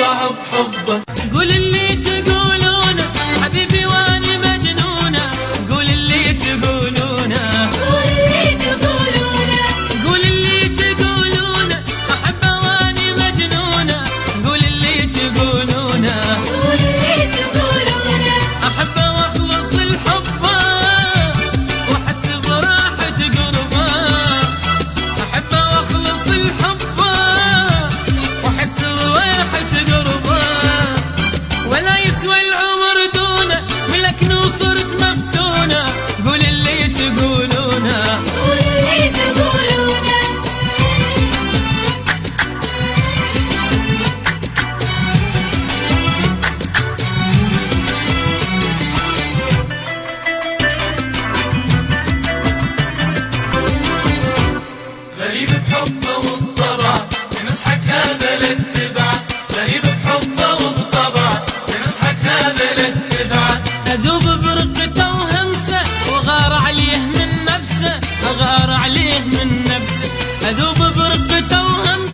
صعب حبه. قول اللي تقولونه حبيبي واني مجنونه، قول اللي تقولونه، قول اللي تقولونه، قول اللي تقولونه احبه واني مجنونه، قول اللي تقولونه، قول اللي تقولونه، احبه واخلص الحبه واحس براحه قربه، احبه واخلص الحبه واحس براحه قربه، ولا يسوى العمر دونه ملكني وصرت مفتونه، قول اللي تقولونه. قول اللي تقولونه. غريب بحبه وبطبعه بنصحك هذا الاتباع، غريب بحبه وبطبعه بنصحك هذا الاتباع. اذوب برقة